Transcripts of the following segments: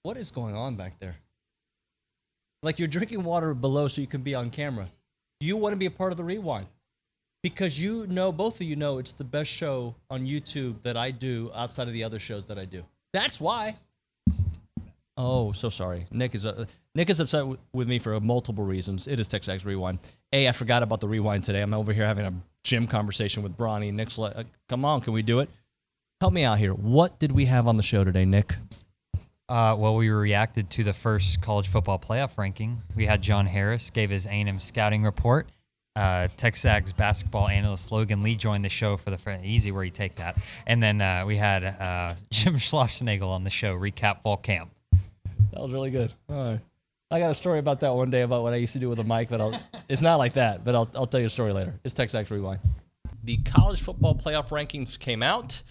What is going on back there? Like you're drinking water below so you can be on camera. You want to be a part of the rewind because both of you know it's the best show on YouTube that I do outside of the other shows that I do. That's why. Oh, so sorry. Nick is upset with me for multiple reasons. It is TexAgs Rewind. I forgot about the rewind today. I'm over here having a gym conversation with Bronny. Nick's like, come on, can we do it? Help me out here. What did we have on the show today, Nick? Well, we reacted to the first college football playoff ranking. We had John Harris gave his A&M scouting report. TexAgs basketball analyst Logan Lee joined the show for the easy where you take that. And then we had Jim Schlossnagle on the show recap fall camp. That was really good. All right. I got a story about that one day about what I used to do with a mic, but it's not like that, but I'll tell you a story later. It's TexAgs Rewind. The college football playoff rankings came out,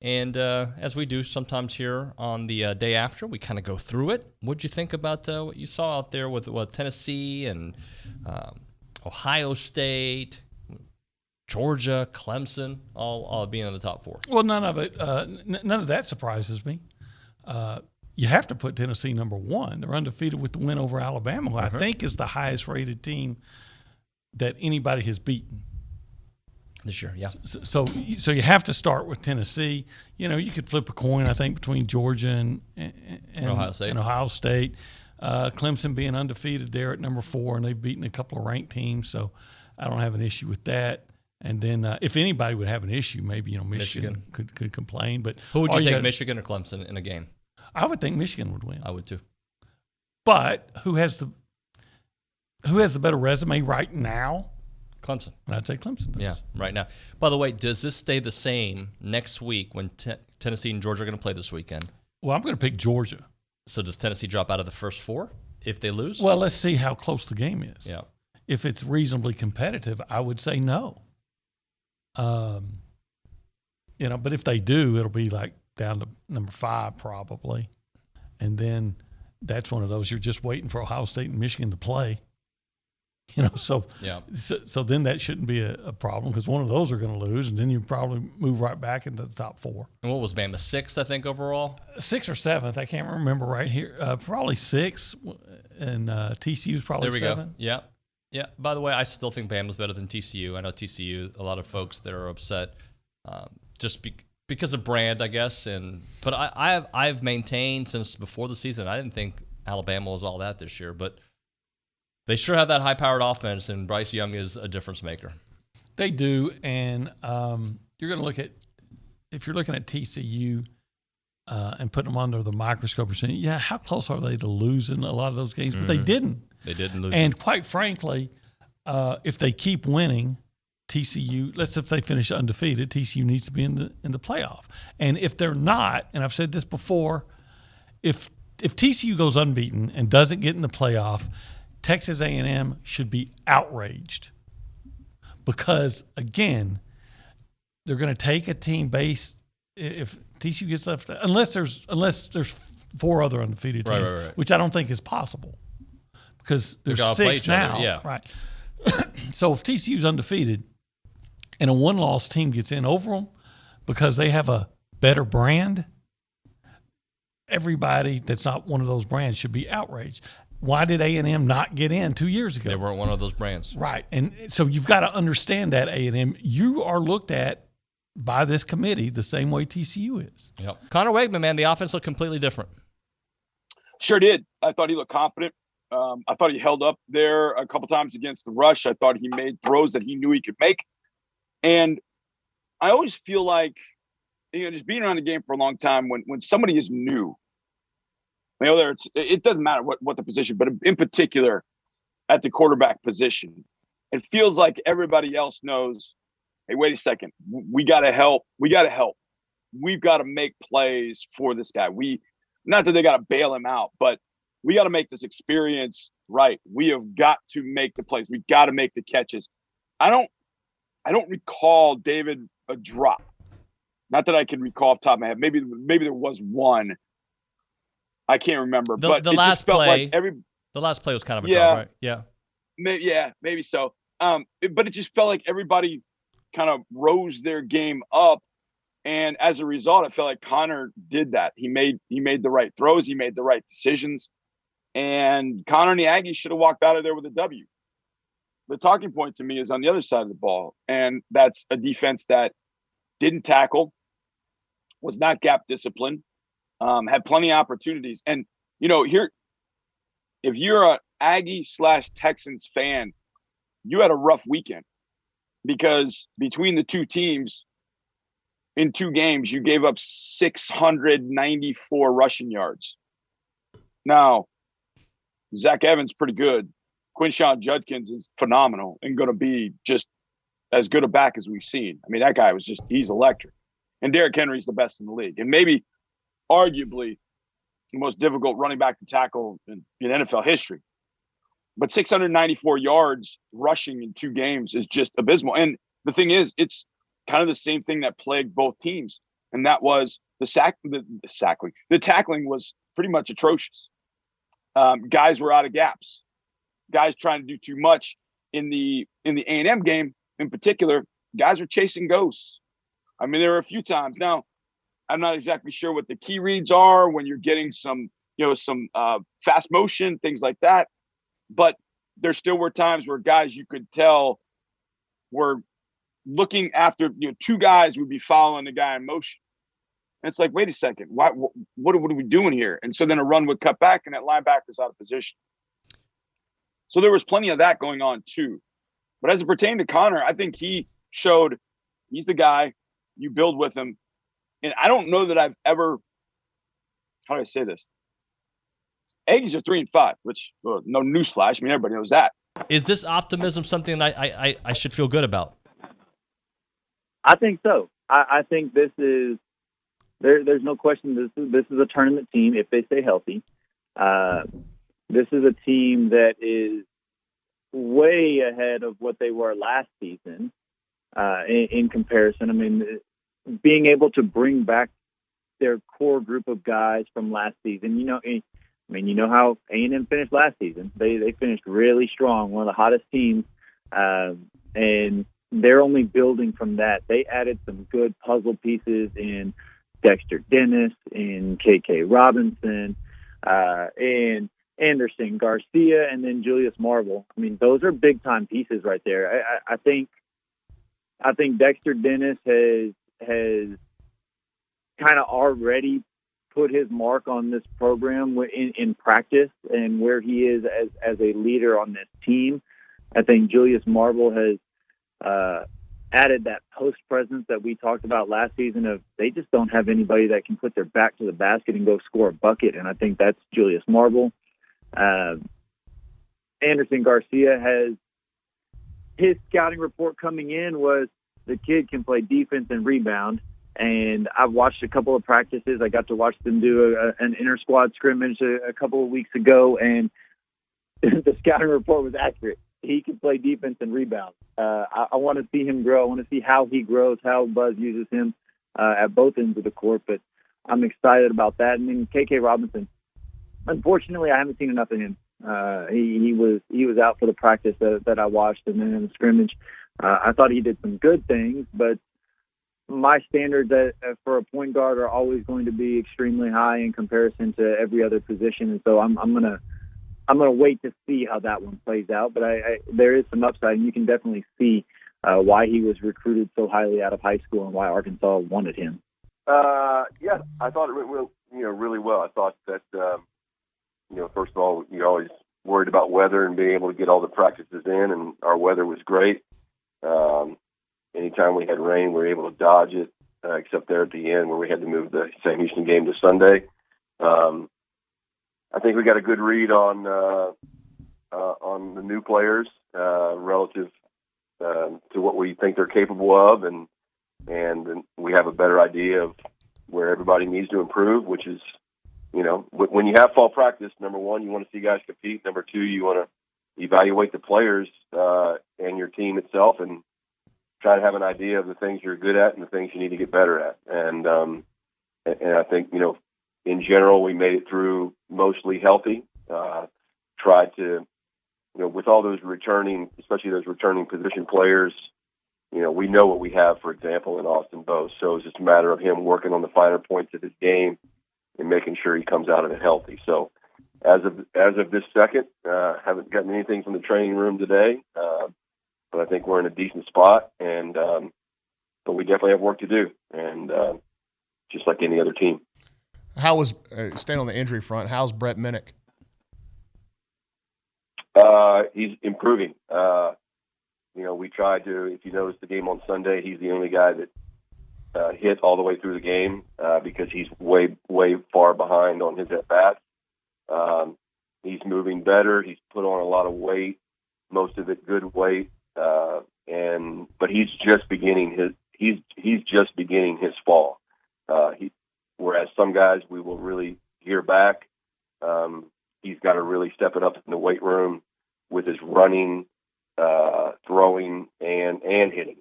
and as we do sometimes here on the day after, we kind of go through it. What'd you think about what you saw out there with Tennessee and Ohio State, Georgia, Clemson, all being in the top four? Well, none of that surprises me. You have to put Tennessee number one. They're undefeated with the win over Alabama, who I think is the highest rated team that anybody has beaten this year. Yeah. So you have to start with Tennessee. You know, you could flip a coin, I think, between Georgia and Ohio State. Clemson being undefeated there at number 4, and they've beaten a couple of ranked teams, so I don't have an issue with that. And then if anybody would have an issue, maybe Michigan could complain. But who would you take, Michigan or Clemson in a game? I would think Michigan would win. I would too. But who has the better resume right now? Clemson. And I'd say Clemson does. Yeah, right now. By the way, does this stay the same next week when Tennessee and Georgia are going to play this weekend? Well, I'm going to pick Georgia. So does Tennessee drop out of the first 4 if they lose? Well, let's see how close the game is. Yeah. If it's reasonably competitive, I would say no. But if they do, it'll be like down to number 5 probably. And then that's one of those you're just waiting for Ohio State and Michigan to play. So then that shouldn't be a problem because one of those are going to lose, and then you probably move right back into the top 4. And what was Bama, 6th, I think, overall? 6th or 7th, I can't remember right here. Probably 6, and TCU's probably 7. There we go. Yeah. Yeah. By the way, I still think Bama's better than TCU. I know TCU, a lot of folks that are upset just because of brand, I guess. But I've maintained since before the season, I didn't think Alabama was all that this year, but they sure have that high-powered offense, and Bryce Young is a difference maker. They do, and you're going to look at – if you're looking at TCU and putting them under the microscope, you're saying, yeah, how close are they to losing a lot of those games? But they didn't. They didn't lose. And quite frankly, if they keep winning, TCU – let's say if they finish undefeated, TCU needs to be in the playoff. And if they're not, and I've said this before, if TCU goes unbeaten and doesn't get in the playoff – Texas A&M should be outraged because, again, they're going to take a team based if TCU gets left unless there's 4 other undefeated teams, right. which I don't think is possible because there's 6 now. Right. So if TCU's undefeated and a 1-loss team gets in over them because they have a better brand, everybody that's not one of those brands should be outraged. Why did A&M not get in 2 years ago? They weren't one of those brands. Right. And so you've got to understand that, A&M. You are looked at by this committee the same way TCU is. Yep. Connor Wegman, man, the offense looked completely different. Sure did. I thought he looked confident. I thought he held up there a couple times against the rush. I thought he made throws that he knew he could make. And I always feel like, just being around the game for a long time, when somebody is new, it doesn't matter what the position, but in particular at the quarterback position, it feels like everybody else knows, hey, wait a second, we got to help. We've got to make plays for this guy. Not that they got to bail him out, but we got to make this experience right. We have got to make the plays. We got to make the catches. I don't recall, David, a drop. Not that I can recall off the top of my head. Maybe there was one. I can't remember. But the it last just felt play, like the last play was kind of a drop, right? Yeah. Maybe so. But it just felt like everybody kind of rose their game up And as a result, I felt like Connor did that. He made the right throws. He made the right decisions. And Connor and the Aggies should have walked out of there with a W. The talking point to me is on the other side of the ball. And that's a defense that didn't tackle, was not gap disciplined, had plenty of opportunities. And, here, if you're an Aggie/Texans fan, you had a rough weekend because between the two teams in 2 games, you gave up 694 rushing yards. Now, Zach Evans pretty good. Quinshon Judkins is phenomenal and going to be just as good a back as we've seen. I mean, that guy he's electric. And Derrick Henry's the best in the league. And maybe arguably the most difficult running back to tackle in NFL history. But 694 yards rushing in 2 games is just abysmal. And the thing is, it's kind of the same thing that plagued both teams. And that was the tackling. The tackling was pretty much atrocious. Guys were out of gaps. Guys trying to do too much in the A&M game in particular. Guys were chasing ghosts. I mean, there were a few times. Now, I'm not exactly sure what the key reads are when you're getting some fast motion, things like that. But there still were times where guys you could tell were looking after, 2 guys would be following the guy in motion. And it's like, wait a second, what are we doing here? And so then a run would cut back and that linebacker's out of position. So there was plenty of that going on too. But as it pertained to Connor, I think he showed he's the guy. You build with him. And I don't know that I've ever, how do I say this? Aggies are 3-5, which, no newsflash. I mean, everybody knows that. Is this optimism something I should feel good about? I think so. I think this is there's no question this is a tournament team if they stay healthy. This is a team that is way ahead of what they were last season in comparison. I mean, being able to bring back their core group of guys from last season, you know how A&M finished last season. They finished really strong, one of the hottest teams, and they're only building from that. They added some good puzzle pieces in Dexter Dennis, in K.K. Robinson, and Anderson Garcia, and then Julius Marble. I mean, those are big-time pieces right there. I think Dexter Dennis has kind of already put his mark on this program in practice and where he is as a leader on this team. I think Julius Marble has added that post presence that we talked about last season of they just don't have anybody that can put their back to the basket and go score a bucket. And I think that's Julius Marble. Anderson Garcia has his scouting report coming in was the kid can play defense and rebound. And I've watched a couple of practices. I got to watch them do an inter-squad scrimmage a couple of weeks ago, and the scouting report was accurate. He can play defense and rebound. I want to see him grow. I want to see how he grows, how Buzz uses him at both ends of the court. But I'm excited about that. And then K.K. Robinson, unfortunately, I haven't seen enough of him. He was out for the practice that I watched, and then in the scrimmage, I thought he did some good things, but my standards for a point guard are always going to be extremely high in comparison to every other position, and so I'm gonna wait to see how that one plays out. But there is some upside, and you can definitely see why he was recruited so highly out of high school and why Arkansas wanted him. Yeah, I thought it went really well. I thought that first of all, you're always worried about weather and being able to get all the practices in, and our weather was great. Anytime we had rain, we were able to dodge it, except there at the end where we had to move the Sam Houston game to Sunday. I think we got a good read on the new players relative to what we think they're capable of, and we have a better idea of where everybody needs to improve, which is, when you have fall practice, number one, you want to see guys compete. Number two, you want to evaluate the players and your team itself and try to have an idea of the things you're good at and the things you need to get better at. And I think, in general, we made it through mostly healthy. Tried to, with all those returning, especially those returning position players, we know what we have, for example, in Austin Bose. So it's just a matter of him working on the finer points of his game and making sure he comes out of it healthy. So as of this second, haven't gotten anything from the training room today, but I think we're in a decent spot. And but we definitely have work to do, and just like any other team. How was staying on the injury front? How's Brett Minnick? He's improving. We tried to. If you notice the game on Sunday, he's the only guy that hit all the way through the game because he's way far behind on his at bats. He's moving better. He's put on a lot of weight, most of it good weight, but he's just beginning his fall. Whereas some guys we will really hear back. He's got to really step it up in the weight room with his running, throwing, and hitting.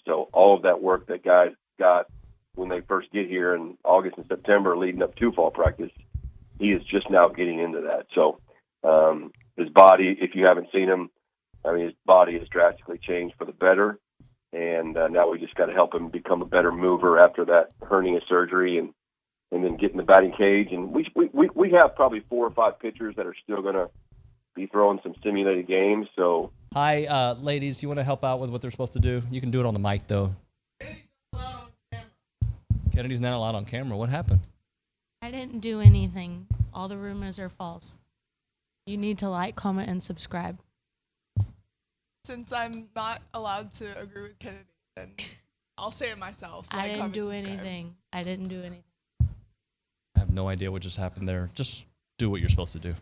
So all of that work that guys got when they first get here in August and September leading up to fall practice, he is just now getting into that. So his body, if you haven't seen him, his body has drastically changed for the better. And now we just got to help him become a better mover after that hernia surgery and then get in the batting cage. And we have probably 4 or 5 pitchers that are still going to be throwing some simulated games. So, hi, ladies, you want to help out with what they're supposed to do? You can do it on the mic, though. Kennedy's not allowed on camera. What happened? I didn't do anything. All the rumors are false. You need to like, comment, and subscribe. Since I'm not allowed to agree with Kennedy, then I'll say it myself. I didn't do anything. I didn't do anything. I have no idea what just happened there. Just do what you're supposed to do.